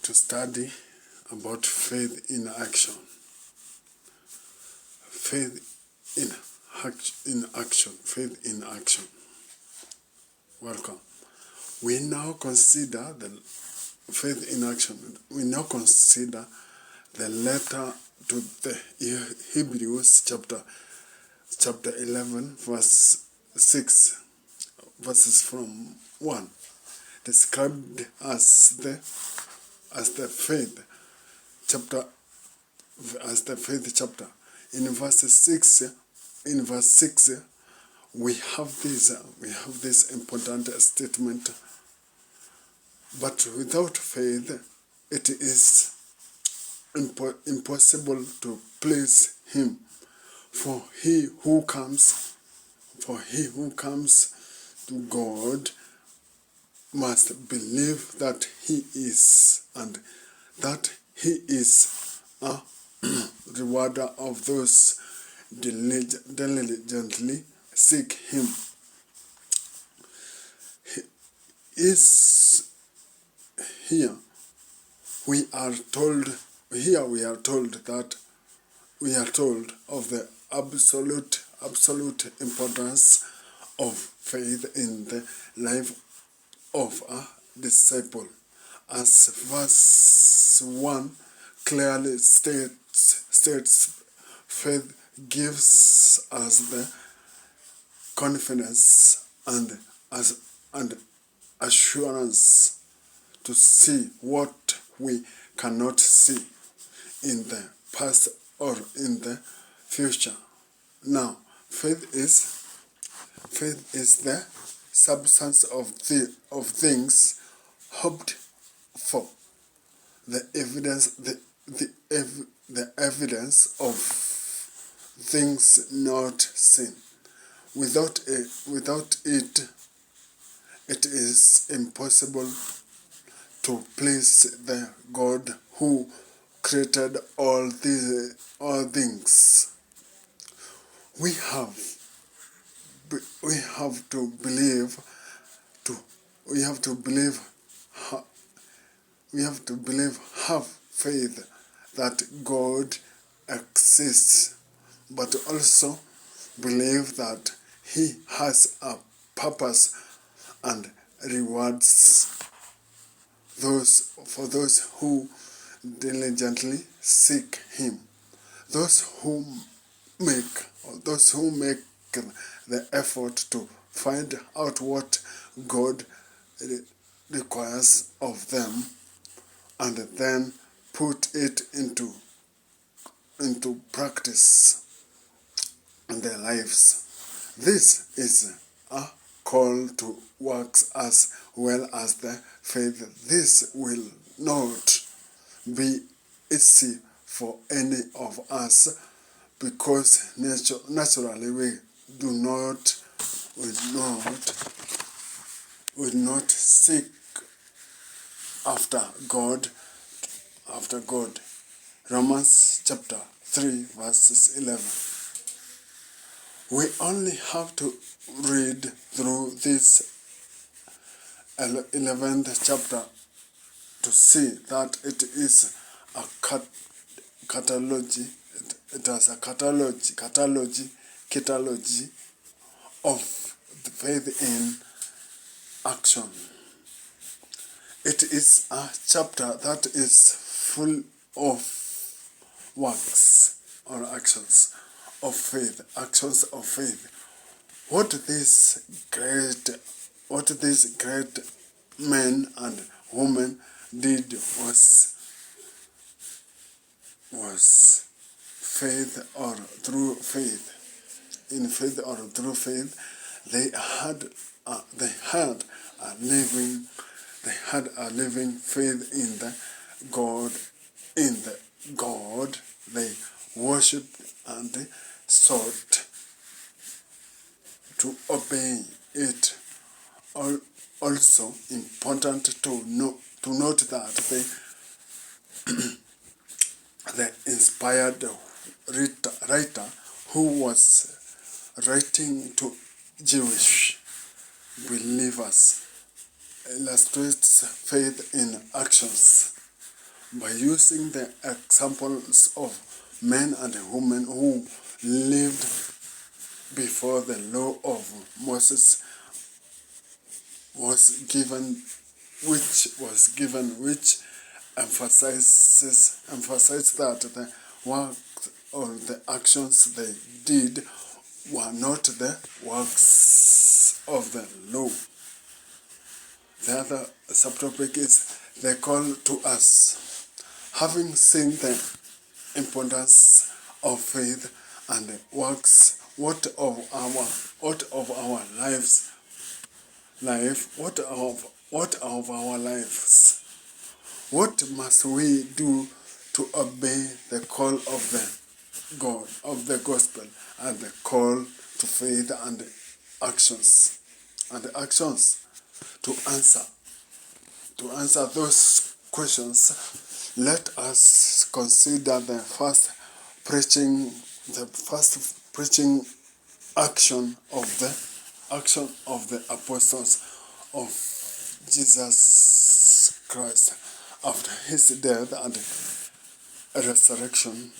to study about faith in action. Faith in action. Faith in action. Welcome. We now consider the faith in action. We now consider the letter to the Hebrews chapter 11, verse 6, verses from 1, described as the faith chapter. In verse 6, we have this important statement. But without faith, it is impossible to please Him. For he who comes to God must believe that He is, and that He is a rewarder of those diligently seek Him. Here we are told of the absolute importance of faith in the life of a disciple. As verse 1 clearly states, faith gives us the confidence and assurance to see what we cannot see in the past or in the future. Now, faith is the substance of things hoped for, the evidence of things not seen. Without it, it is impossible to please the God who created all things. We have to have faith that God exists, but also believe that He has a purpose and rewards those who diligently seek Him. Those who make the effort to find out what God requires of them, and then put it into practice in their lives. This is a call to works as well as the faith. This will not be easy for any of us, because naturally we would not seek after God. Romans chapter 3, verses 11. We only have to read through this 11th chapter to see that it is a catalog of the faith in action. It is a chapter that is full of works or actions of faith. What these great men and women did was faith or through faith. In faith or through faith, they had a living faith in the God. They worshipped and sought to obey it. Also important to note that the inspired writer who was writing to Jewish believers illustrates faith in actions by using the examples of men and women who lived before the law of Moses was given, which emphasizes that the work or the actions they did were not the works of the law. The other subtopic is the call to us. Having seen the importance of faith and works, what of our lives? What must we do to obey the call of the gospel and the call to faith and actions? To answer those questions, let us consider the first preaching action of the apostles of Jesus Christ after his death and resurrection,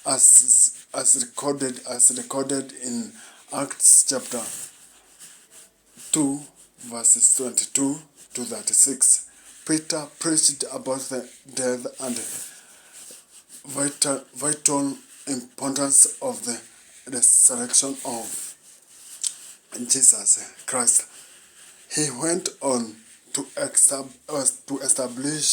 as recorded in Acts chapter 2, verses 22 to 36. Peter preached about the death and vital importance of the resurrection of Jesus Christ. He went on to establish